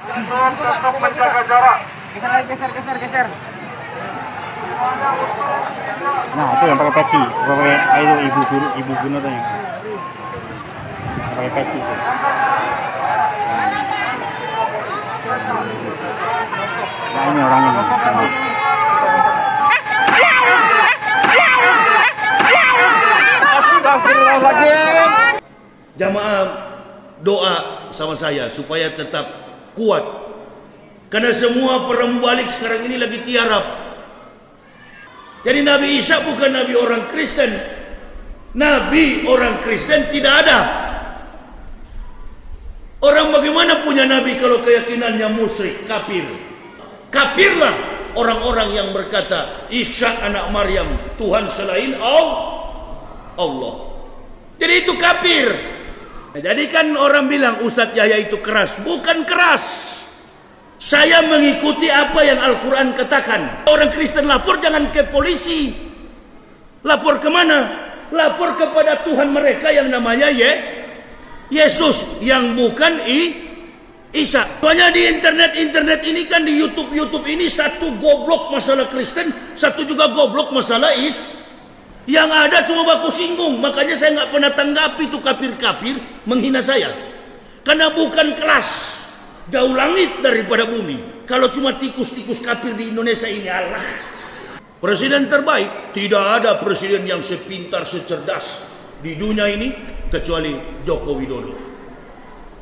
Untuk menjaga jarak. Geser. Nah, itu yang pakai peci, pakai itu ibu guna tuh yang pakai peci itu. Nah, ini orangnya nih. Jamaah doa sama saya supaya tetap kuat. Karena semua perang balik sekarang ini lagi tiarap. Jadi Nabi Isa bukan Nabi orang Kristen. Nabi orang Kristen tidak ada. Orang bagaimana punya Nabi kalau keyakinannya musyrik, kafir. Kafirlah orang-orang yang berkata Isa anak Maryam Tuhan selain Allah. Jadi itu kafir. Nah, jadi kan orang bilang Ustadz Yahya itu keras. Bukan keras. Saya mengikuti apa yang Al-Quran katakan. Orang Kristen lapor jangan ke polisi. Lapor kemana? Lapor kepada Tuhan mereka yang namanya Yesus. Yang bukan Isa. Soalnya di internet ini kan, di YouTube ini, satu goblok masalah Kristen, satu juga goblok masalah Yang ada cuma baku singgung. Makanya saya nggak pernah tanggapi itu kafir-kafir menghina saya. Karena bukan kelas. Jauh langit daripada bumi. Kalau cuma tikus-tikus kafir di Indonesia ini, Allah. Presiden terbaik. Tidak ada presiden yang sepintar, secerdas di dunia ini kecuali Joko Widodo.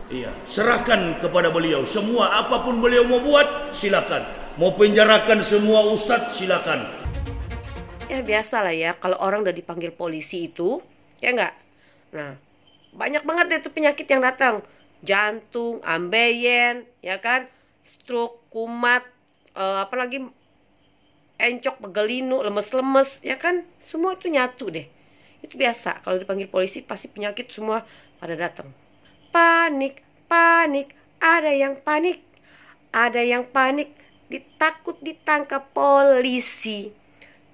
Iya, serahkan kepada beliau. Semua apapun beliau mau buat, silakan. Mau penjarakan semua ustadz, silakan. Ya biasalah ya, kalau orang udah dipanggil polisi itu, ya enggak? Nah, banyak banget deh tuh penyakit yang datang. Jantung, ambeien, ya kan? Stroke, kumat, apalagi encok, pegelinu, lemes-lemes, ya kan? Semua itu nyatu deh. Itu biasa, kalau dipanggil polisi pasti penyakit semua pada datang. Panik, ada yang panik. Ada yang panik, takut ditangkap polisi.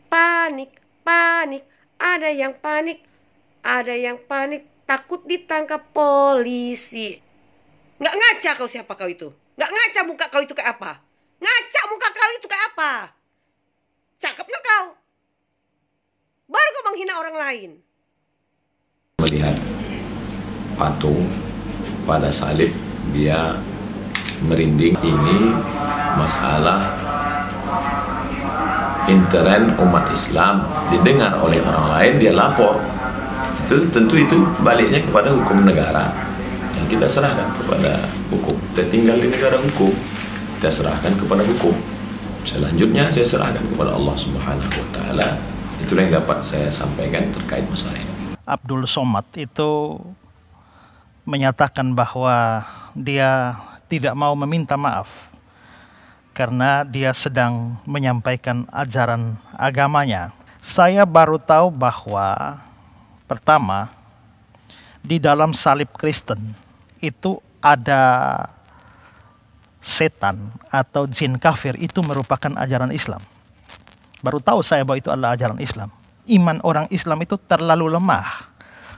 Panik, ada yang panik. Ada yang panik, takut ditangkap polisi. Nggak ngaca kau siapa kau itu? Nggak ngaca muka kau itu kayak apa? Ngaca muka kau itu kayak apa? Cakep nggak kau? Baru kau menghina orang lain. Melihat patung pada salib, dia merinding. Ini masalah intern umat Islam, didengar oleh orang lain, dia lapor. Tentu itu baliknya kepada hukum negara yang kita serahkan kepada hukum. Kita tinggal di negara hukum, kita serahkan kepada hukum. Selanjutnya saya serahkan kepada Allah Subhanahu wa taala. Itulah yang dapat saya sampaikan terkait masalah ini. Abdul Somad itu menyatakan bahwa dia tidak mau meminta maaf karena dia sedang menyampaikan ajaran agamanya. Saya baru tahu bahwa pertama, di dalam salib Kristen itu ada setan atau jin kafir, itu merupakan ajaran Islam. Baru tahu saya bahwa itu adalah ajaran Islam. Iman orang Islam itu terlalu lemah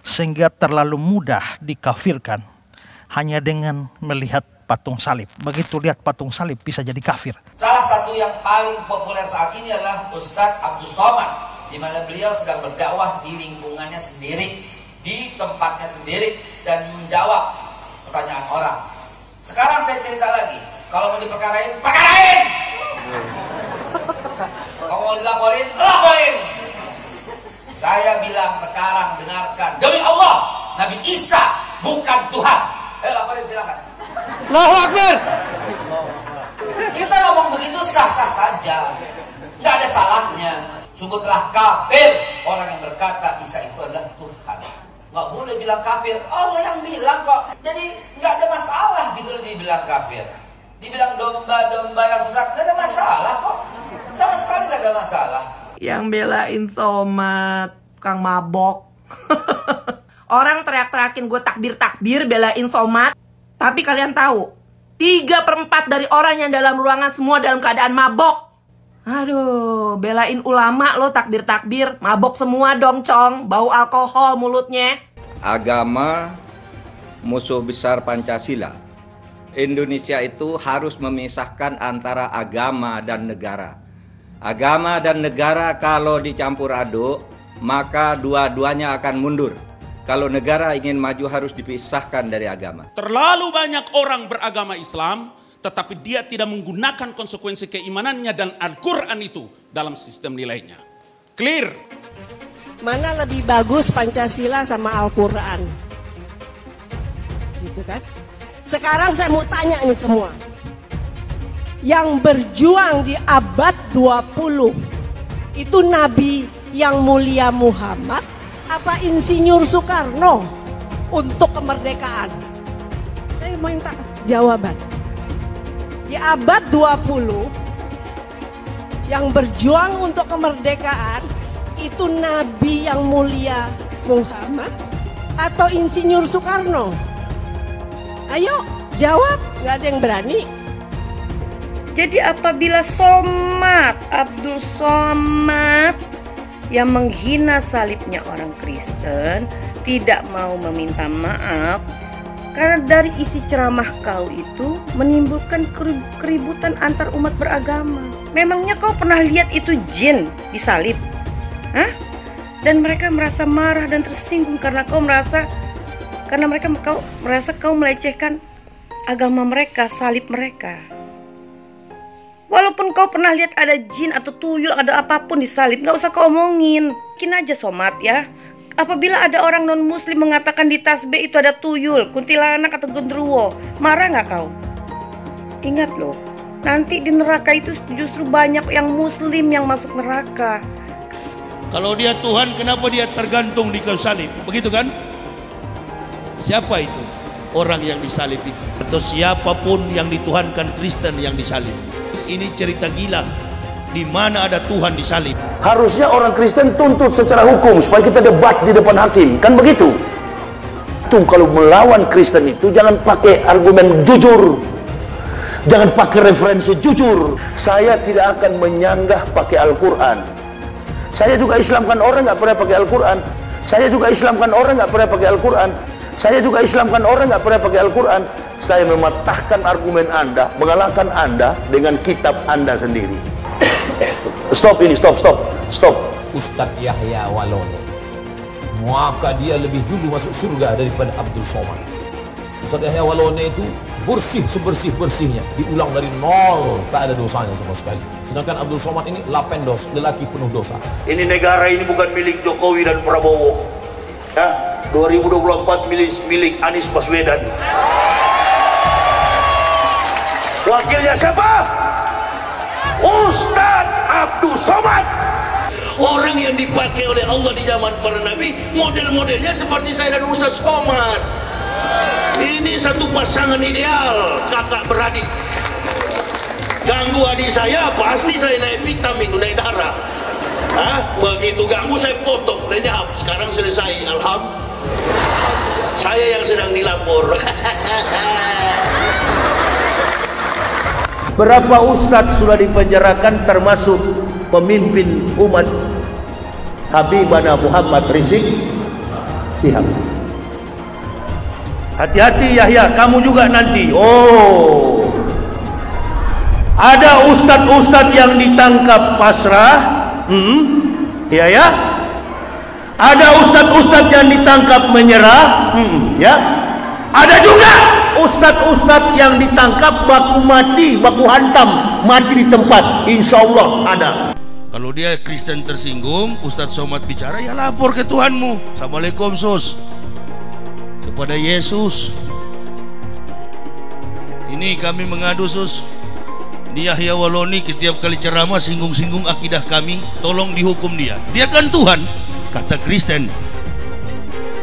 sehingga terlalu mudah dikafirkan hanya dengan melihat patung salib. Begitu lihat patung salib bisa jadi kafir. Salah satu yang paling populer saat ini adalah Ustadz Abdul Somad, di mana beliau sedang berdakwah di lingkungannya sendiri, di tempatnya sendiri, dan menjawab pertanyaan orang. Sekarang saya cerita lagi, kalau mau diperkarain, perkarain! Kalau mau dilaporin, laporin! Saya bilang sekarang, dengarkan, demi Allah, Nabi Isa bukan Tuhan. Laporin silakan. Allahu Akbar! Kita ngomong begitu sah-sah saja, nggak ada salahnya. Sungguh telah kafir orang yang berkata Isa itu adalah Tuhan. Nggak boleh bilang kafir, Allah yang bilang kok. Jadi nggak ada masalah gitu loh dibilang kafir. Dibilang domba-domba yang sesat, nggak ada masalah kok. Sama sekali nggak ada masalah. Yang belain Somad, Kang mabok. Orang teriak-teriakin gue takbir-takbir belain Somad. Tapi kalian tahu, 3/4 dari orang yang dalam ruangan semua dalam keadaan mabok. Aduh, belain ulama lo takbir-takbir, mabok semua dong cong, bau alkohol mulutnya. Agama musuh besar Pancasila. Indonesia itu harus memisahkan antara agama dan negara. Agama dan negara kalau dicampur aduk, maka dua-duanya akan mundur. Kalau negara ingin maju harus dipisahkan dari agama. Terlalu banyak orang beragama Islam, tetapi dia tidak menggunakan konsekuensi keimanannya dan Al-Quran itu dalam sistem nilainya. Clear. Mana lebih bagus Pancasila sama Al-Quran? Gitu kan? Sekarang saya mau tanya nih semua. Yang berjuang di abad 20 itu Nabi yang mulia Muhammad apa Insinyur Soekarno untuk kemerdekaan? Saya minta jawaban. Di abad 20 yang berjuang untuk kemerdekaan itu Nabi yang mulia Muhammad atau Insinyur Soekarno? Ayo jawab, nggak ada yang berani. Jadi apabila Abdul Somad yang menghina salibnya orang Kristen tidak mau meminta maaf karena dari isi ceramah kau itu menimbulkan keributan antar umat beragama. Memangnya kau pernah lihat itu jin disalib? Hah? Dan mereka merasa marah dan tersinggung karena kau merasa kau melecehkan agama mereka, salib mereka. Walaupun kau pernah lihat ada jin atau tuyul, ada apapun di salib, nggak usah kau omongin. Mungkin aja Somad ya. Apabila ada orang non muslim mengatakan di tasbih itu ada tuyul, kuntilanak atau genderuwo, marah nggak kau? Ingat loh, nanti di neraka itu justru banyak yang muslim yang masuk neraka. Kalau dia Tuhan, kenapa dia tergantung di kayu salib? Begitu kan? Siapa itu? Orang yang disalib itu. Atau siapapun yang dituhankan Kristen yang disalib. Ini cerita gila. Di mana ada Tuhan disalib? Harusnya orang Kristen tuntut secara hukum supaya kita debat di depan hakim, kan begitu? Tuh kalau melawan Kristen itu jangan pakai argumen jujur, jangan pakai referensi jujur. Saya tidak akan menyanggah pakai Al-Quran. Saya juga Islamkan orang nggak pernah pakai Al-Quran. Saya juga Islamkan orang nggak pernah pakai Al-Quran. Saya juga Islamkan orang nggak pernah pakai Al-Quran. Saya mematahkan argumen Anda, mengalahkan Anda dengan kitab Anda sendiri. Stop ini, stop. Ustadz Yahya Waloni, maka dia lebih dulu masuk surga daripada Abdul Somad. Ustadz Yahya Waloni itu bersih sebersih-bersihnya, diulang dari nol, tak ada dosanya sama sekali. Sedangkan Abdul Somad ini lapendos, lelaki penuh dosa. Ini negara ini bukan milik Jokowi dan Prabowo. Ya, 2024 milik Anies Baswedan. Wakilnya siapa? Ustadz Abdul Somad. Orang yang dipakai oleh Allah di zaman para nabi, model-modelnya seperti saya dan Ustadz Somad. Ini satu pasangan ideal, kakak beradik. Ganggu adik saya, pasti saya naik hitam itu, naik darah. Begitu ganggu saya potong, lenyap. Sekarang selesai, alhamdulillah. Saya yang sedang dilapor. Berapa ustadz sudah dipenjarakan termasuk pemimpin umat Habibana Muhammad Rizik Sihab. Hati-hati Yahya, kamu juga nanti. Oh, ada ustadz-ustadz yang ditangkap pasrah. Ya. Ada ustadz-ustadz yang ditangkap menyerah. Ya. Ada juga ustadz-ustadz yang ditangkap baku mati, baku hantam, mati di tempat. Insya Allah ada. Kalau dia Kristen tersinggung, Ustadz Somad bicara, ya lapor ke Tuhanmu. Assalamualaikum sus, kepada Yesus. Ini kami mengadu sus. Ini Yahya Waloni setiap kali ceramah singgung-singgung akidah kami, tolong dihukum dia. Dia kan Tuhan, kata Kristen.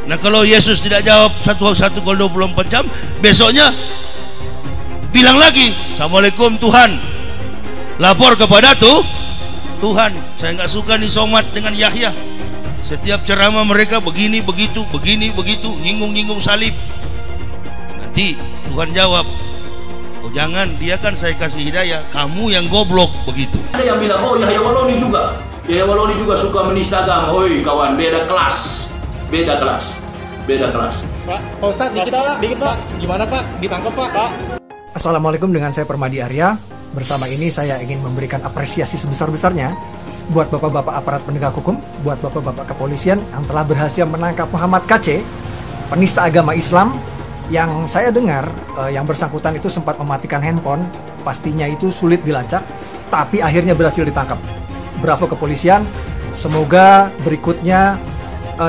Nah kalau Yesus tidak jawab satu kali 24 jam, besoknya bilang lagi, Assalamualaikum Tuhan, lapor kepada Tuhan. Saya nggak suka nih Somad dengan Yahya. Setiap ceramah mereka begini begitu, nyinggung salib. Nanti Tuhan jawab, oh jangan, dia kan saya kasih hidayah, kamu yang goblok, begitu. Ada yang bilang, oh Yahya Waloni juga. Yahya Waloni juga suka menista agama. Hoi kawan, beda kelas. Pak Ustadz, dikit pak, gimana pak? Ditangkap pak? Assalamualaikum, dengan saya Permadi Arya. Bersama ini saya ingin memberikan apresiasi sebesar-besarnya buat bapak-bapak aparat penegak hukum, buat bapak-bapak kepolisian yang telah berhasil menangkap Muhammad KC, penista agama Islam, yang saya dengar yang bersangkutan itu sempat mematikan handphone, pastinya itu sulit dilacak, tapi akhirnya berhasil ditangkap. Bravo kepolisian, semoga berikutnya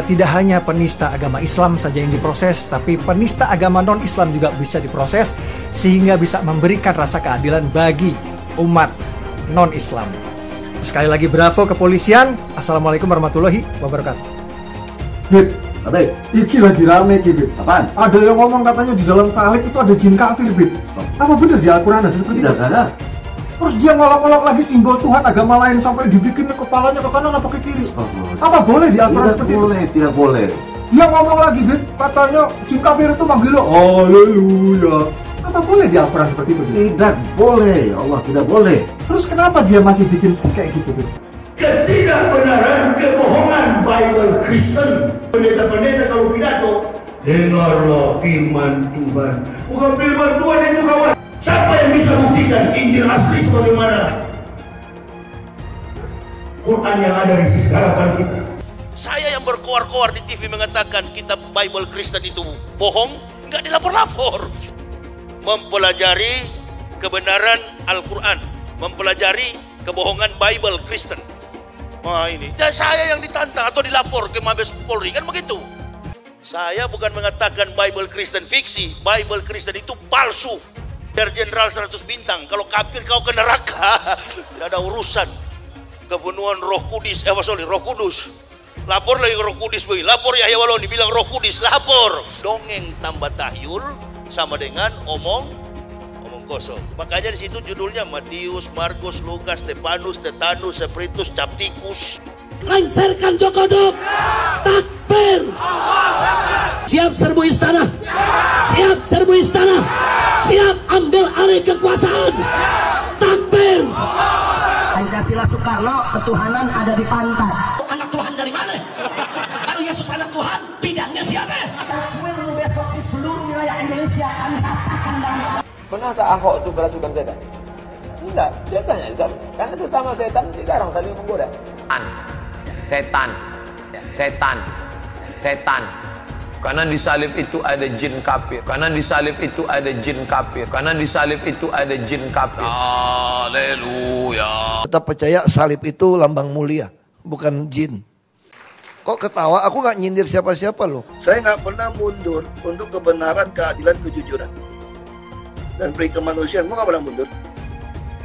tidak hanya penista agama Islam saja yang diproses, tapi penista agama non-Islam juga bisa diproses, sehingga bisa memberikan rasa keadilan bagi umat non-Islam. Sekali lagi bravo kepolisian. Assalamualaikum warahmatullahi wabarakatuh. Bib, iki lagi rame Bib. Apaan? Ada yang ngomong katanya di dalam salib itu ada jin kafir, Bib. Apa benar di Al-Quran ada seperti itu? Tidak ada. Terus dia ngolok-ngolok lagi simbol Tuhan agama lain sampai dibikin kepalanya ke kanan apa ke kiri. Apa boleh di Al-Quran seperti itu? Tidak boleh. Dia ngomong lagi, Bib, katanya jin kafir itu manggil lo haleluya. Apa boleh di Al-Quran seperti itu? Tidak boleh, ya Allah, tidak boleh. Terus kenapa dia masih bikin kayak gitu, Bib? Ketidakbenaran, kebohongan Bible Kristen. Pendeta-pendeta kalau pidato, dengarlah firman Tuhan. Bukan firman Tuhan itu, kawan. Siapa yang bisa buktikan Injil asli sebagaimana Quran yang ada di hadapan kita? Saya yang berkoar-koar di TV mengatakan kitab Bible Kristen itu bohong, nggak dilapor-lapor. Mempelajari kebenaran Al-Quran, mempelajari kebohongan Bible Kristen. Wah ini, dan saya yang ditantang atau dilapor ke Mabes Polri, kan begitu. Saya bukan mengatakan Bible Kristen fiksi, Bible Kristen itu palsu. Biar Jenderal 100 bintang, kalau kafir kau ke neraka, tidak ada urusan. Kepenuhan Roh Kudus, Roh Kudus. Lapor lagi Roh Kudus, lapor Yahya Waloni bilang Roh Kudus, lapor. Dongeng tambah tahyul sama dengan omong kosong. Makanya di situ judulnya Matius, Markus, Lukas, Stefanus, Tetanus, Spiritus, Captikus. Lengserkan Jokodok, takbir. Siap serbu istana, siap serbu istana, siap ambil alih kekuasaan, takbir. Pancasila Soekarno, ketuhanan ada di pantat. Anak Tuhan dari mana? Kalau Yesus anak Tuhan, bidangnya siapa? Takbir besok di seluruh wilayah Indonesia kami katakan dan pernah tak Ahok itu kerasukan setan? Tidak, setannya juga. Karena sesama setan dilarang saling menggoda. Setan. Karena di salib itu ada jin kafir. Karena di salib itu ada jin kafir. Karena di salib itu ada jin kafir. Haleluya. Tetap percaya salib itu lambang mulia, bukan jin. Kok ketawa? Aku nggak nyindir siapa-siapa loh. Saya nggak pernah mundur untuk kebenaran, keadilan, kejujuran. Dan peri kemanusiaan, gue gak pernah mundur.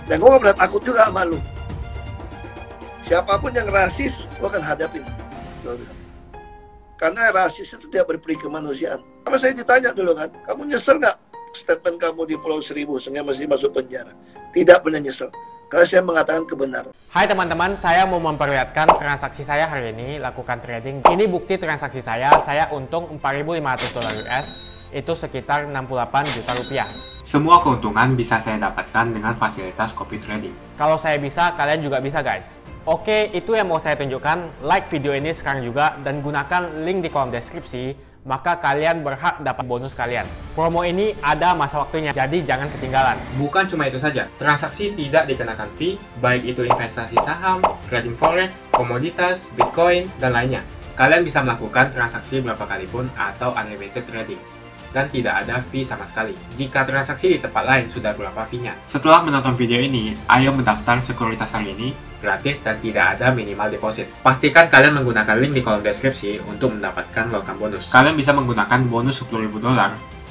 Dan gue gak pernah takut juga sama lu. Siapapun yang rasis, gue akan hadapin. Karena rasis itu tidak berperi kemanusiaan. Sama saya ditanya dulu kan, kamu nyesel gak statement kamu di Pulau Seribu sehingga masih masuk penjara? Tidak pernah nyesel. Karena saya mengatakan kebenaran. Hai teman-teman, saya mau memperlihatkan transaksi saya hari ini, lakukan trading. Ini bukti transaksi saya untung $4.500 US. Itu sekitar 68 juta rupiah. Semua keuntungan bisa saya dapatkan dengan fasilitas copy trading. Kalau saya bisa, kalian juga bisa guys. Oke, itu yang mau saya tunjukkan. Like video ini sekarang juga dan gunakan link di kolom deskripsi, maka kalian berhak dapat bonus kalian. Promo ini ada masa waktunya, jadi jangan ketinggalan. Bukan cuma itu saja, transaksi tidak dikenakan fee, baik itu investasi saham, trading forex, komoditas, bitcoin, dan lainnya. Kalian bisa melakukan transaksi berapa kali pun atau unlimited trading. Dan tidak ada fee sama sekali. Jika transaksi di tempat lain sudah berapa fee-nya. Setelah menonton video ini, ayo mendaftar sekuritas hari ini, gratis dan tidak ada minimal deposit. Pastikan kalian menggunakan link di kolom deskripsi untuk mendapatkan welcome bonus. Kalian bisa menggunakan bonus $10.000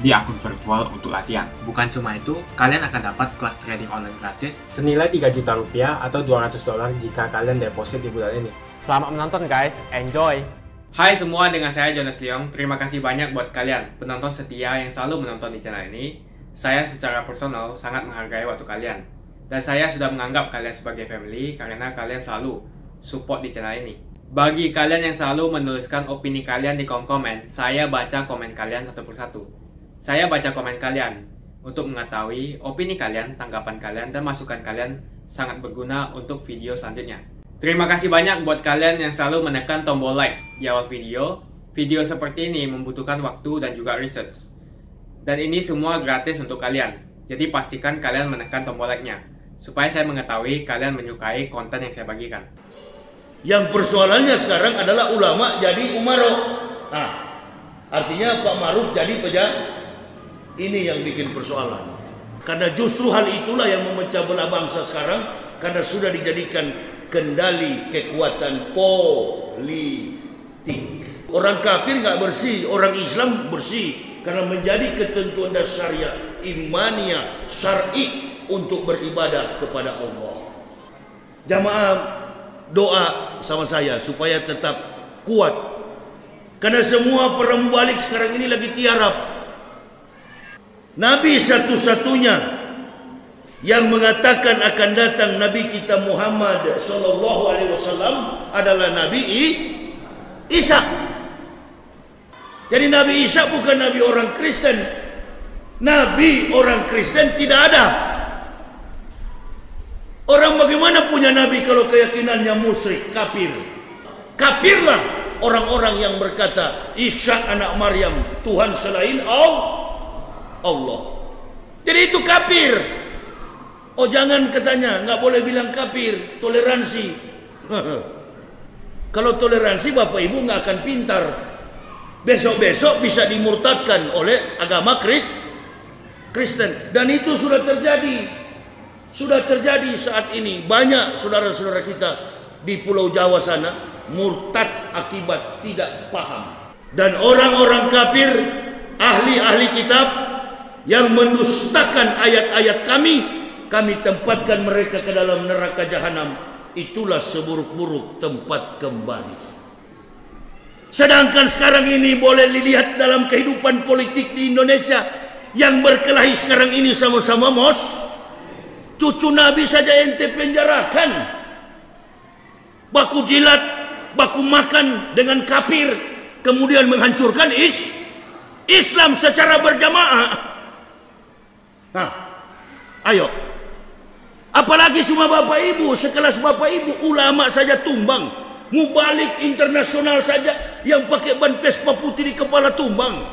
di akun virtual untuk latihan. Bukan cuma itu, kalian akan dapat kelas trading online gratis senilai 3 juta rupiah atau $200 jika kalian deposit di bulan ini. Selamat menonton guys, enjoy! Hai semua, dengan saya Jonas Leong. Terima kasih banyak buat kalian, penonton setia yang selalu menonton di channel ini. Saya secara personal sangat menghargai waktu kalian. Dan saya sudah menganggap kalian sebagai family karena kalian selalu support di channel ini. Bagi kalian yang selalu menuliskan opini kalian di kolom komen, saya baca komen kalian satu persatu. Saya baca komen kalian untuk mengetahui opini kalian, tanggapan kalian, dan masukan kalian sangat berguna untuk video selanjutnya. Terima kasih banyak buat kalian yang selalu menekan tombol like di awal video. Video seperti ini membutuhkan waktu dan juga research. Dan ini semua gratis untuk kalian. Jadi pastikan kalian menekan tombol like-nya, supaya saya mengetahui kalian menyukai konten yang saya bagikan. Yang persoalannya sekarang adalah ulama jadi umaro. Nah, artinya Pak Maruf jadi pejabat. Ini yang bikin persoalan. Karena justru hal itulah yang memecah belah bangsa sekarang, karena sudah dijadikan kendali kekuatan politik. Orang kafir nggak bersih, orang Islam bersih, karena menjadi ketentuan dasarnya imaniyah syar'i untuk beribadah kepada Allah. Jamaah doa sama saya supaya tetap kuat, karena semua perang balik sekarang ini lagi tiarap. Nabi satu-satunya yang mengatakan akan datang Nabi kita Muhammad sallallahu alaihi wasallam adalah Nabi Isa. Jadi Nabi Isa bukan Nabi orang Kristen. Nabi orang Kristen tidak ada. Orang bagaimana punya Nabi kalau keyakinannya musyrik, kafir? Kafirlah orang-orang yang berkata Isa anak Maryam Tuhan selain Allah. Jadi itu kafir. Oh jangan katanya, nggak boleh bilang kafir, toleransi. Kalau toleransi Bapak Ibu nggak akan pintar. Besok-besok bisa dimurtadkan oleh agama Kristen. Dan itu sudah terjadi. Sudah terjadi saat ini. Banyak saudara-saudara kita di Pulau Jawa sana murtad akibat tidak paham. Dan orang-orang kafir, ahli-ahli kitab yang mendustakan ayat-ayat kami tempatkan mereka ke dalam neraka jahanam. Itulah seburuk-buruk tempat kembali. Sedangkan sekarang ini boleh dilihat dalam kehidupan politik di Indonesia yang berkelahi sekarang ini sama-sama cucu Nabi saja ente penjarakan, baku jilat, baku makan dengan kafir, kemudian menghancurkan Islam secara berjamaah. Nah, ayo. Apalagi cuma Bapak Ibu, sekelas Bapak Ibu, ulama saja tumbang. Mubalik internasional saja yang pakai ban Vespa putih di kepala tumbang.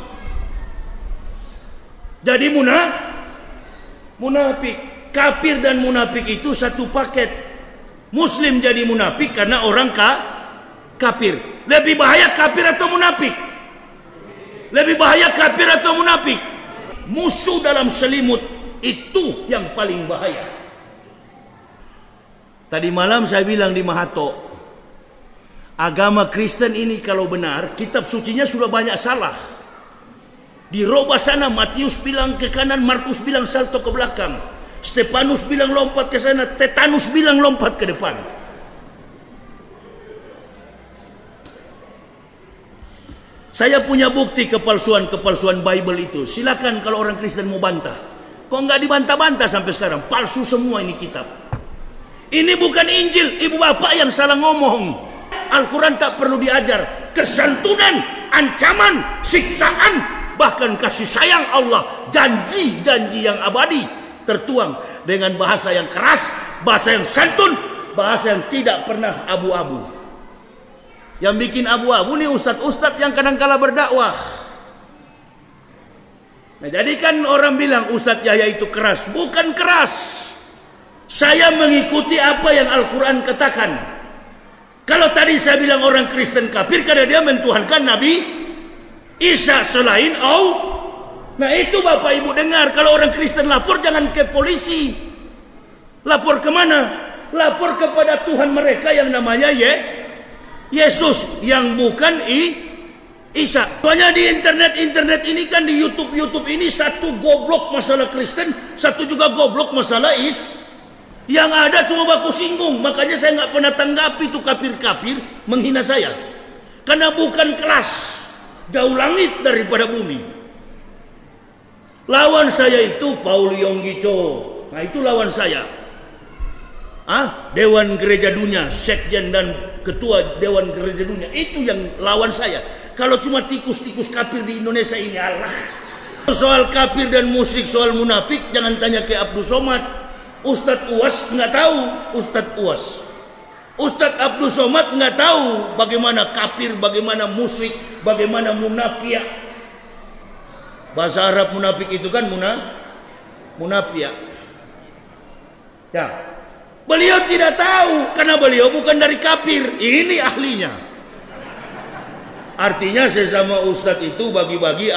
Jadi munafik. Kafir dan munafik itu satu paket. Muslim jadi munafik karena orang kafir. Lebih bahaya kafir atau munafik? Lebih bahaya kafir atau munafik? Musuh dalam selimut itu yang paling bahaya. Tadi malam saya bilang di Mahato, agama Kristen ini kalau benar, kitab sucinya sudah banyak salah. Dirubah sana, Matius bilang ke kanan, Markus bilang salto ke belakang, Stefanus bilang lompat ke sana, Tetanus bilang lompat ke depan. Saya punya bukti kepalsuan Bible itu. Silakan kalau orang Kristen mau bantah. Kok nggak dibantah-bantah sampai sekarang? Palsu semua ini kitab. Ini bukan Injil, ibu bapak yang salah ngomong. Al-Quran tak perlu diajar. Kesantunan, ancaman, siksaan, bahkan kasih sayang Allah, janji-janji yang abadi tertuang dengan bahasa yang keras, bahasa yang santun, bahasa yang tidak pernah abu-abu. Yang bikin abu-abu nih ustadz-ustadz yang kadang-kala berdakwah. Nah, jadi kan orang bilang Ustadz Yahya itu keras. Bukan keras. Saya mengikuti apa yang Al-Quran katakan. Kalau tadi saya bilang orang Kristen kafir karena dia mentuhankan Nabi Isa selain Allah. Nah itu Bapak Ibu dengar. Kalau orang Kristen lapor jangan ke polisi. Lapor kemana? Lapor kepada Tuhan mereka yang namanya Yesus, yang bukan Isa. Soalnya di internet ini kan, di YouTube ini, satu goblok masalah Kristen, satu juga goblok masalah Yang ada cuma baku singgung. Makanya saya nggak pernah tanggapi tuh kafir-kafir menghina saya. Karena bukan kelas, jauh langit daripada bumi. Lawan saya itu Paul Yonggicho. Nah itu lawan saya. Dewan Gereja Dunia, Sekjen dan Ketua Dewan Gereja Dunia, itu yang lawan saya. Kalau cuma tikus-tikus kafir di Indonesia ini, Allah. Soal kafir dan musyrik, soal munafik, jangan tanya ke Abdul Somad. Ustadz Uwas nggak tahu. Ustadz Abdul Somad nggak tahu bagaimana kafir, bagaimana musyrik, bagaimana munafik. Bahasa Arab munafik itu kan munafik. Ya. Beliau tidak tahu karena beliau bukan dari kafir. Ini ahlinya. Artinya sesama ustadz itu bagi-bagi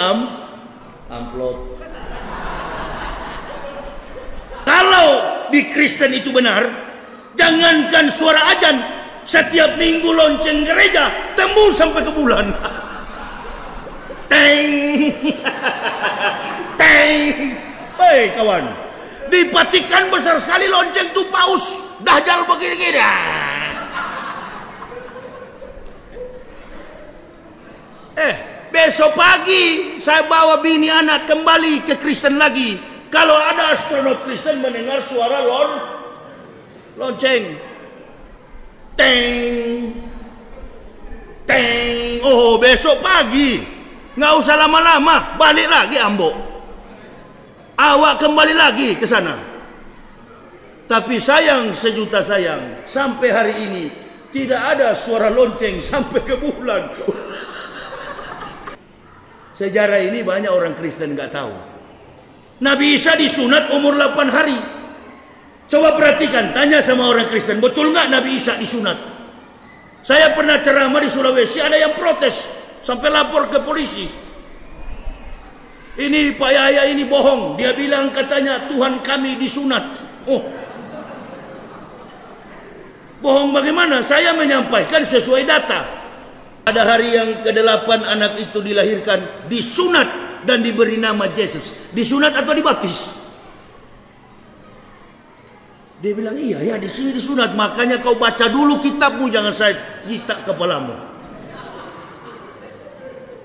amplop. Kalau di Kristen itu benar, jangankan suara azan, setiap minggu lonceng gereja tembus sampai ke bulan. Teng, teng. Hei kawan, di Vatikan besar sekali lonceng tuh paus, dahjal begini-gini. Besok pagi saya bawa bini anak kembali ke Kristen lagi. Kalau ada astronot Kristen mendengar suara lonceng, teng, teng. Oh, besok pagi, nggak usah lama-lama, balik lagi Ambo. Awak kembali lagi ke sana. Tapi sayang, sejuta sayang, sampai hari ini tidak ada suara lonceng sampai ke bulan. Sejarah ini banyak orang Kristen nggak tahu. Nabi Isa disunat umur 8 hari. Coba perhatikan, tanya sama orang Kristen, betul nggak Nabi Isa disunat? Saya pernah ceramah di Sulawesi, ada yang protes sampai lapor ke polisi. Ini Pak Yahya ini bohong. Dia bilang katanya Tuhan kami disunat. Oh, bohong bagaimana? Saya menyampaikan sesuai data. Pada hari yang ke-8 anak itu dilahirkan, disunat dan diberi nama Yesus. Disunat atau dibaptis? Dia bilang, iya ya, di sini disunat. Makanya kau baca dulu kitabmu, jangan saya jitak kepalamu.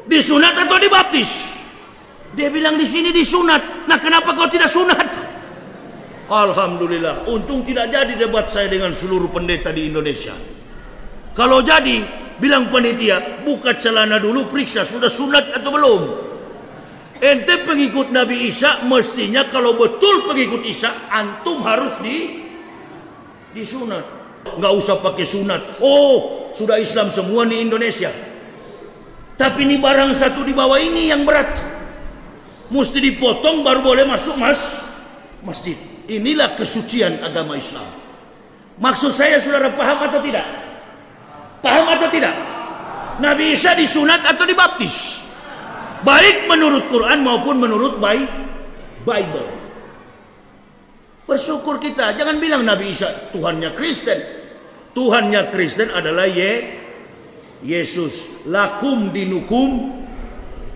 Disunat atau dibaptis? Dia bilang di sini disunat. Nah, kenapa kau tidak sunat? Alhamdulillah, untung tidak jadi debat saya dengan seluruh pendeta di Indonesia. Kalau jadi, bilang panitia, buka celana dulu, periksa sudah sunat atau belum. Ente pengikut Nabi Isa, mestinya kalau betul pengikut Isa, antum harus disunat. Nggak usah pakai sunat. Oh, sudah Islam semua di Indonesia. Tapi ini barang satu di bawah ini yang berat. Mesti dipotong baru boleh masuk masjid. Inilah kesucian agama Islam. Maksud saya saudara paham atau tidak? Paham atau tidak? Nabi Isa disunat atau dibaptis? Baik menurut Quran maupun menurut Bible. Bersyukur kita. Jangan bilang Nabi Isa Tuhannya Kristen. Tuhannya Kristen adalah Yesus. Lakum dinukum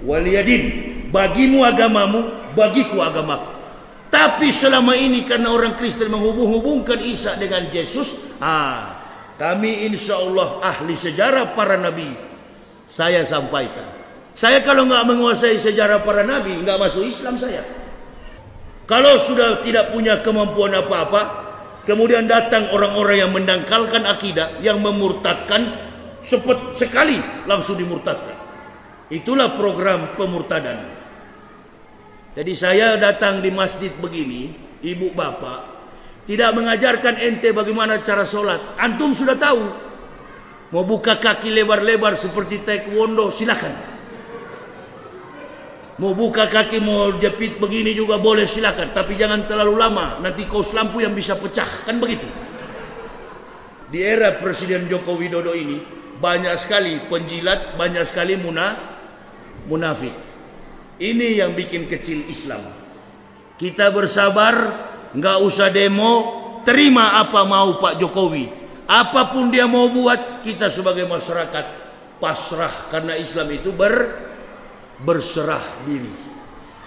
waliyadin. Bagimu agamamu, bagiku agamaku. Tapi selama ini karena orang Kristen menghubung-hubungkan Isa dengan Yesus, kami insya Allah ahli sejarah para nabi. Saya sampaikan. Saya kalau nggak menguasai sejarah para nabi, nggak masuk Islam saya. Kalau sudah tidak punya kemampuan apa-apa, kemudian datang orang-orang yang mendangkalkan akidah, yang memurtadkan, sekali langsung dimurtadkan. Itulah program pemurtadan. Jadi saya datang di masjid begini, ibu bapak, tidak mengajarkan ente bagaimana cara sholat. Antum sudah tahu. Mau buka kaki lebar-lebar seperti taekwondo, silakan. Mau buka kaki, mau jepit begini juga boleh, silakan. Tapi jangan terlalu lama, nanti kaos lampu yang bisa pecah. Kan begitu. Di era Presiden Joko Widodo ini, banyak sekali penjilat, banyak sekali munafik. Ini yang bikin kecil Islam. Kita bersabar, nggak usah demo, terima apa mau Pak Jokowi. Apapun dia mau buat, kita sebagai masyarakat pasrah. Karena Islam itu berserah diri.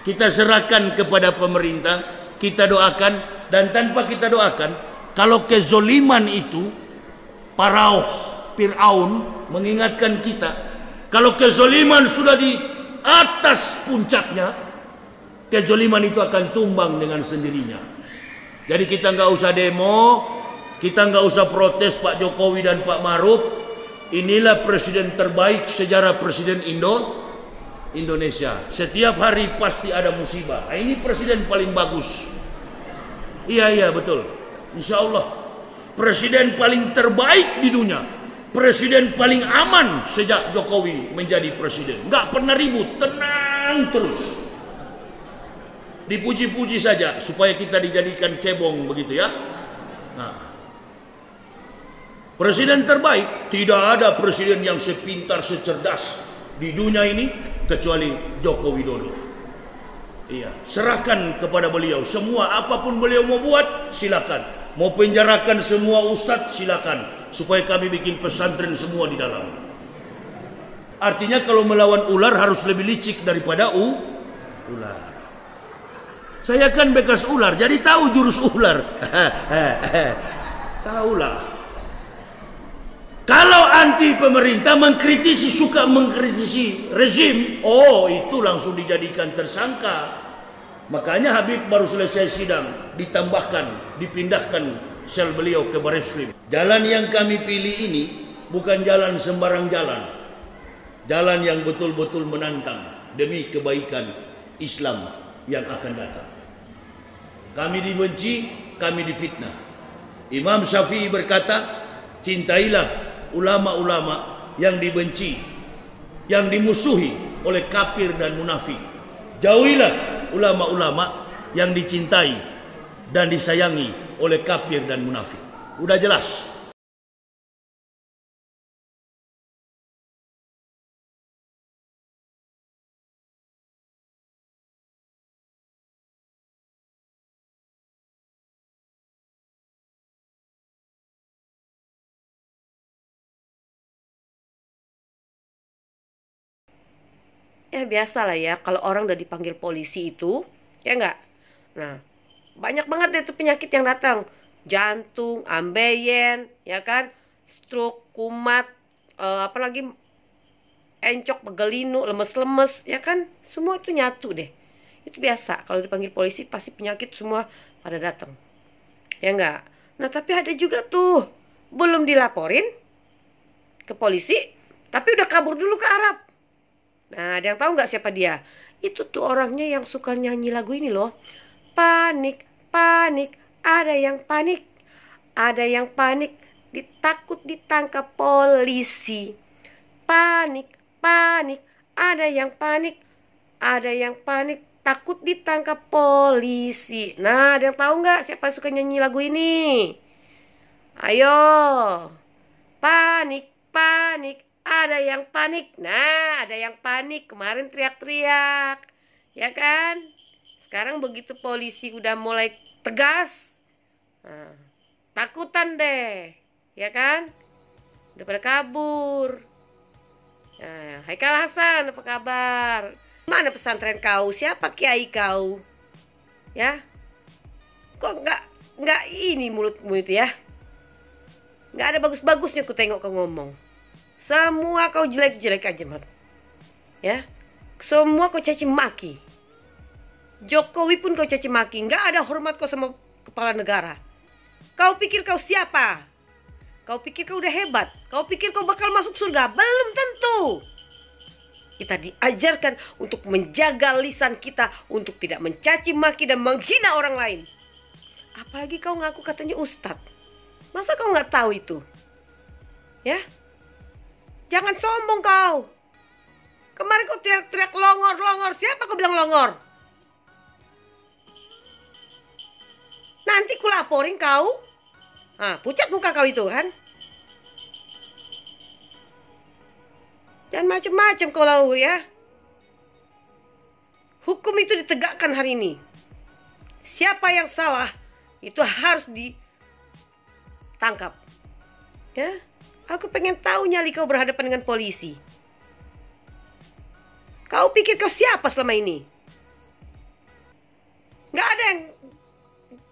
Kita serahkan kepada pemerintah, kita doakan. Dan tanpa kita doakan, kalau kezoliman itu, Fir'aun mengingatkan kita, kalau kezoliman sudah di atas puncaknya, kezoliman itu akan tumbang dengan sendirinya. Jadi kita nggak usah demo, kita nggak usah protes Pak Jokowi dan Pak Maruf. Inilah presiden terbaik sejarah presiden Indonesia. Setiap hari pasti ada musibah. Nah, ini presiden paling bagus. Iya betul. Insya Allah presiden paling terbaik di dunia. Presiden paling aman sejak Jokowi menjadi presiden. Nggak pernah ribut, tenang terus. dipuji-puji saja supaya kita dijadikan cebong begitu ya. Nah, presiden terbaik, tidak ada presiden yang sepintar, secerdas di dunia ini kecuali Joko Widodo. Iya, serahkan kepada beliau semua, apapun beliau mau buat silakan. Mau penjarakan semua ustadz silakan, supaya kami bikin pesantren semua di dalam. Artinya kalau melawan ular harus lebih licik daripada ular. Saya kan bekas ular, jadi tahu jurus ular. Tahulah. Kalau anti pemerintah mengkritisi, suka mengkritisi rezim, oh itu langsung dijadikan tersangka. Makanya Habib baru selesai sidang, ditambahkan, dipindahkan sel beliau ke Barreskrim. Jalan yang kami pilih ini bukan jalan sembarang jalan. Jalan yang betul-betul menantang demi kebaikan Islam yang akan datang. Kami dibenci, kami difitnah. Imam Syafi'i berkata, cintailah ulama-ulama yang dibenci, yang dimusuhi oleh kafir dan munafik. Jauhilah ulama-ulama yang dicintai dan disayangi oleh kafir dan munafik. Udah jelas. Ya biasalah ya, kalau orang udah dipanggil polisi itu, ya enggak? Nah, banyak banget deh tuh penyakit yang datang. Jantung, ambeien, ya kan? Stroke, kumat, apalagi encok, pegelinu, lemes-lemes, ya kan? Semua itu nyatu deh. Itu biasa, kalau dipanggil polisi pasti penyakit semua pada datang. Ya enggak? Nah, tapi ada juga tuh, belum dilaporin ke polisi, tapi udah kabur dulu ke Arab. Nah, ada yang tahu nggak siapa dia? Itu tuh orangnya yang suka nyanyi lagu ini loh. Panik, panik, ada yang panik. Ada yang panik, takut ditangkap polisi. Panik, panik, ada yang panik. Ada yang panik, takut ditangkap polisi. Nah, ada yang tahu nggak siapa yang suka nyanyi lagu ini? Ayo. Panik, panik. Ada yang panik. Nah, ada yang panik. Kemarin teriak-teriak. Ya kan? Sekarang begitu polisi udah mulai tegas. Nah, takutan deh. Ya kan? Udah pada kabur. Nah, Haikal Hasan, apa kabar? Mana pesantren kau? Siapa kiai kau? Ya? Kok nggak ini mulutmu itu ya? Nggak ada bagus-bagusnya ku tengok kau ngomong. Semua kau jelek-jelek aja, Mat. Ya. Semua kau caci maki. Jokowi pun kau caci maki. Nggak ada hormat kau sama kepala negara. Kau pikir kau siapa? Kau pikir kau udah hebat? Kau pikir kau bakal masuk surga? Belum tentu. Kita diajarkan untuk menjaga lisan kita, untuk tidak mencaci maki dan menghina orang lain. Apalagi kau ngaku katanya ustadz. Masa kau nggak tahu itu? Ya? Jangan sombong kau. Kemarin kau teriak-teriak longor. Siapa kau bilang longor? Nanti ku laporin kau. Ah, pucat muka kau itu kan. Jangan macam-macam kau lau ya. Hukum itu ditegakkan hari ini. Siapa yang salah itu harus ditangkap. Ya. Aku pengen tahu nyali kau berhadapan dengan polisi. Kau pikir kau siapa selama ini? Gak ada yang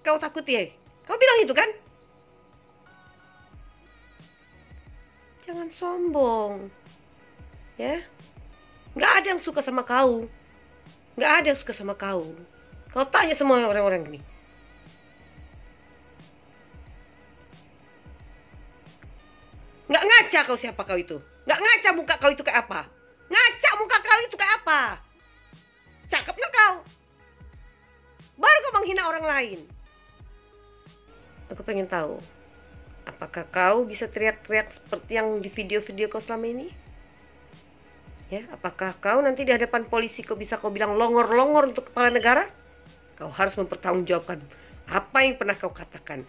kau takuti ya? Kau bilang itu kan? Jangan sombong. Ya? Gak ada yang suka sama kau. Gak ada yang suka sama kau. Kau tanya semua orang-orang ini. Nggak ngaca kau siapa kau itu. Nggak ngaca muka kau itu kayak apa. Ngaca muka kau itu kayak apa. Cakep nggak kau? Baru kau menghina orang lain. Aku pengen tahu. Apakah kau bisa teriak-teriak seperti yang di video-video kau selama ini? Ya, apakah kau nanti di hadapan polisi kau bisa kau bilang longor-longor untuk kepala negara? Kau harus mempertanggungjawabkan apa yang pernah kau katakan.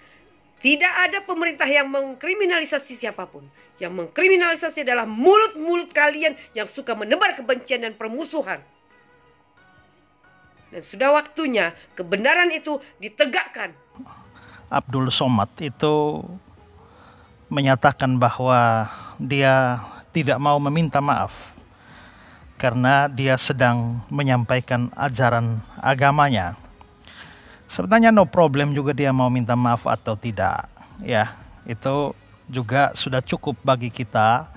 Tidak ada pemerintah yang mengkriminalisasi siapapun. Yang mengkriminalisasi adalah mulut-mulut kalian yang suka menebar kebencian dan permusuhan. Dan sudah waktunya kebenaran itu ditegakkan. Abdul Somad itu menyatakan bahwa dia tidak mau meminta maaf karena dia sedang menyampaikan ajaran agamanya. Sebenarnya no problem juga dia mau minta maaf atau tidak, ya. Itu juga sudah cukup bagi kita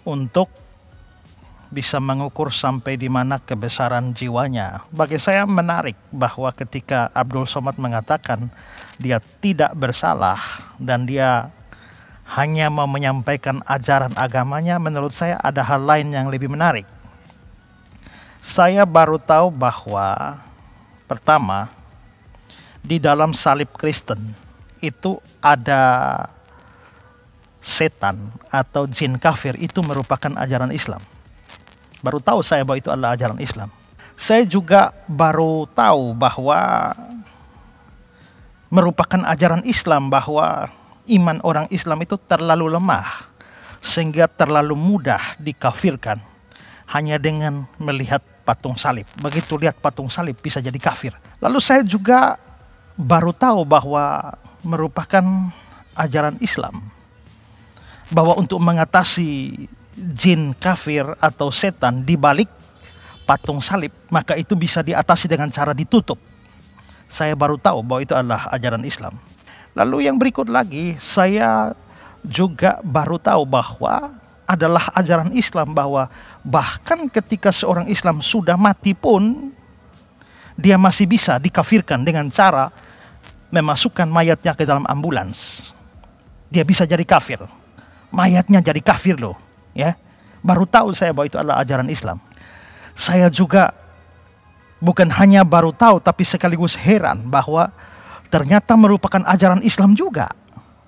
untuk bisa mengukur sampai di mana kebesaran jiwanya. Bagi saya menarik bahwa ketika Abdul Somad mengatakan dia tidak bersalah dan dia hanya mau menyampaikan ajaran agamanya, menurut saya ada hal lain yang lebih menarik. Saya baru tahu bahwa pertama, di dalam salib Kristen itu ada setan atau jin kafir, itu merupakan ajaran Islam. Baru tahu saya bahwa itu adalah ajaran Islam. Saya juga baru tahu bahwa merupakan ajaran Islam bahwa iman orang Islam itu terlalu lemah sehingga terlalu mudah dikafirkan hanya dengan melihat patung salib. Begitu lihat patung salib bisa jadi kafir. Lalu saya juga baru tahu bahwa merupakan ajaran Islam bahwa untuk mengatasi jin kafir atau setan di balik patung salib, maka itu bisa diatasi dengan cara ditutup. Saya baru tahu bahwa itu adalah ajaran Islam. Lalu yang berikut lagi, saya juga baru tahu bahwa adalah ajaran Islam bahwa bahkan ketika seorang Islam sudah mati pun dia masih bisa dikafirkan dengan cara memasukkan mayatnya ke dalam ambulans. Dia bisa jadi kafir. Mayatnya jadi kafir loh, ya. Baru tahu saya bahwa itu adalah ajaran Islam. Saya juga bukan hanya baru tahu tapi sekaligus heran bahwa ternyata merupakan ajaran Islam juga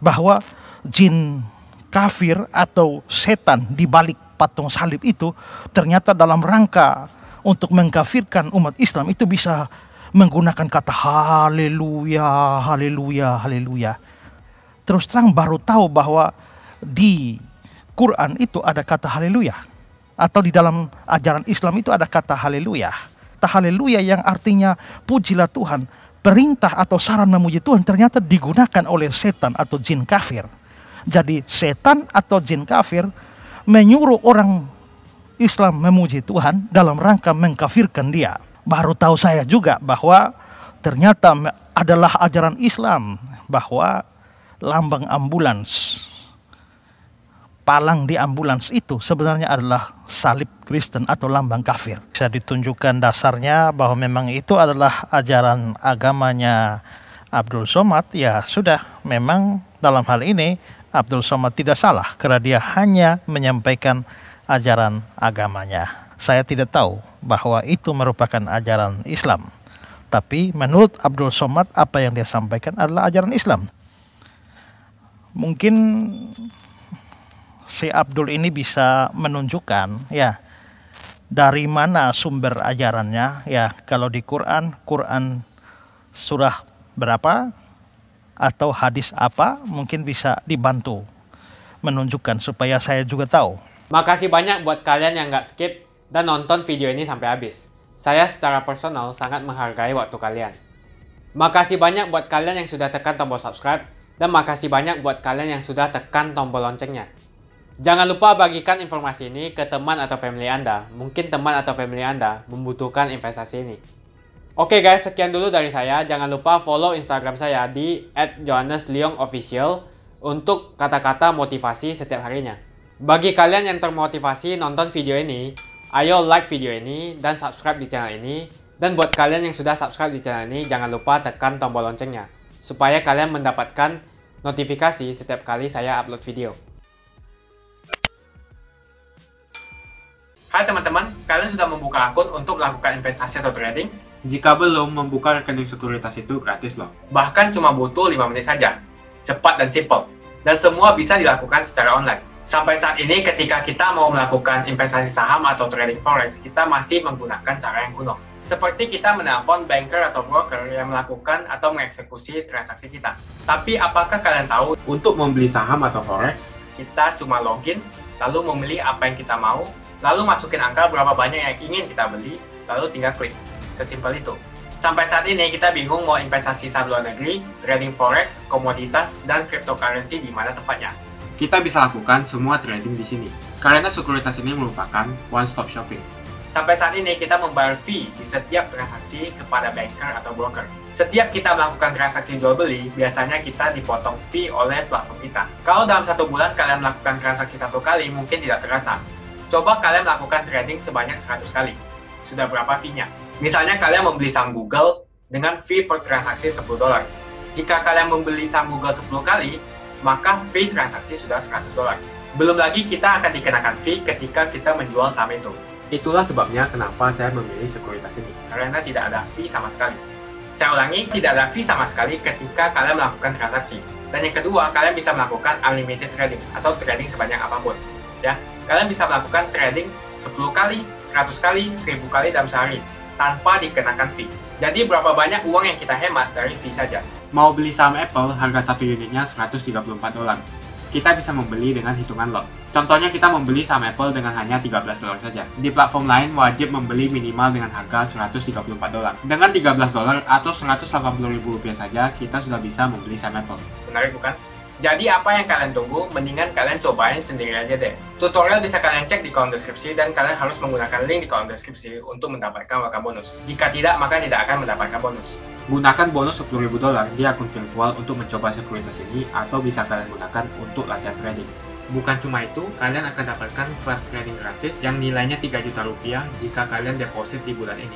bahwa jin kafir atau setan di balik patung salib itu ternyata dalam rangka untuk mengkafirkan umat Islam itu bisa menggunakan kata haleluya, haleluya, haleluya. Terus terang baru tahu bahwa di Quran itu ada kata haleluya. Atau di dalam ajaran Islam itu ada kata haleluya. Kata haleluya yang artinya pujilah Tuhan. Perintah atau saran memuji Tuhan ternyata digunakan oleh setan atau jin kafir. Jadi setan atau jin kafir menyuruh orang Islam memuji Tuhan dalam rangka mengkafirkan dia. Baru tahu saya juga bahwa ternyata adalah ajaran Islam bahwa lambang ambulans, palang di ambulans itu sebenarnya adalah salib Kristen atau lambang kafir. Bisa ditunjukkan dasarnya bahwa memang itu adalah ajaran agamanya Abdul Somad. Ya sudah, memang dalam hal ini Abdul Somad tidak salah karena dia hanya menyampaikan ajaran agamanya. Saya tidak tahu bahwa itu merupakan ajaran Islam. Tapi menurut Abdul Somad apa yang dia sampaikan adalah ajaran Islam. Mungkin si Abdul ini bisa menunjukkan ya dari mana sumber ajarannya. Ya, kalau di Quran surah berapa atau hadis apa, mungkin bisa dibantu menunjukkan supaya saya juga tahu. Makasih banyak buat kalian yang nggak skip dan nonton video ini sampai habis. Saya secara personal sangat menghargai waktu kalian. Makasih banyak buat kalian yang sudah tekan tombol subscribe, dan makasih banyak buat kalian yang sudah tekan tombol loncengnya. Jangan lupa bagikan informasi ini ke teman atau family Anda. Mungkin teman atau family Anda membutuhkan investasi ini. Oke guys, sekian dulu dari saya. Jangan lupa follow Instagram saya di @johannesleongofficial untuk kata-kata motivasi setiap harinya. Bagi kalian yang termotivasi nonton video ini, ayo like video ini dan subscribe di channel ini. Dan buat kalian yang sudah subscribe di channel ini, jangan lupa tekan tombol loncengnya supaya kalian mendapatkan notifikasi setiap kali saya upload video. Hai teman-teman, kalian sudah membuka akun untuk melakukan investasi atau trading? Jika belum, membuka rekening sekuritas itu gratis loh. Bahkan cuma butuh 5 menit saja. Cepat dan simple. Dan semua bisa dilakukan secara online. Sampai saat ini ketika kita mau melakukan investasi saham atau trading forex, kita masih menggunakan cara yang kuno. Seperti kita menelpon banker atau broker yang melakukan atau mengeksekusi transaksi kita. Tapi apakah kalian tahu, untuk membeli saham atau forex, kita cuma login, lalu memilih apa yang kita mau, lalu masukin angka berapa banyak yang ingin kita beli, lalu tinggal klik. Sesimpel itu. Sampai saat ini kita bingung mau investasi saham luar negeri, trading forex, komoditas, dan cryptocurrency di mana tempatnya. Kita bisa lakukan semua trading di sini, karena sekuritas ini merupakan one-stop shopping. Sampai saat ini kita membayar fee di setiap transaksi kepada banker atau broker. Setiap kita melakukan transaksi jual beli, biasanya kita dipotong fee oleh platform kita. Kalau dalam 1 bulan kalian melakukan transaksi 1 kali, mungkin tidak terasa. Coba kalian melakukan trading sebanyak 100 kali. Sudah berapa fee-nya? Misalnya kalian membeli saham Google dengan fee per transaksi $10. Jika kalian membeli saham Google 10 kali, maka fee transaksi sudah $100. Belum lagi kita akan dikenakan fee ketika kita menjual saham itu. Itulah sebabnya kenapa saya memilih sekuritas ini, karena tidak ada fee sama sekali. Saya ulangi, tidak ada fee sama sekali ketika kalian melakukan transaksi. Dan yang kedua, kalian bisa melakukan unlimited trading atau trading sebanyak apapun. Ya, kalian bisa melakukan trading 10 kali, 100 kali, 1000 kali dalam sehari tanpa dikenakan fee. Jadi berapa banyak uang yang kita hemat dari fee saja? Mau beli saham Apple, harga 1 unitnya $134. Kita bisa membeli dengan hitungan lot. Contohnya kita membeli saham Apple dengan hanya $13 saja. Di platform lain wajib membeli minimal dengan harga $134. Dengan $13 atau Rp180.000 saja, kita sudah bisa membeli saham Apple. Menarik bukan? Jadi apa yang kalian tunggu? Mendingan kalian cobain sendiri aja deh. Tutorial bisa kalian cek di kolom deskripsi dan kalian harus menggunakan link di kolom deskripsi untuk mendapatkan welcome bonus. Jika tidak, maka tidak akan mendapatkan bonus. Gunakan bonus $10.000 di akun virtual untuk mencoba sekuritas ini atau bisa kalian gunakan untuk latihan trading. Bukan cuma itu, kalian akan dapatkan kelas trading gratis yang nilainya Rp3 juta jika kalian deposit di bulan ini.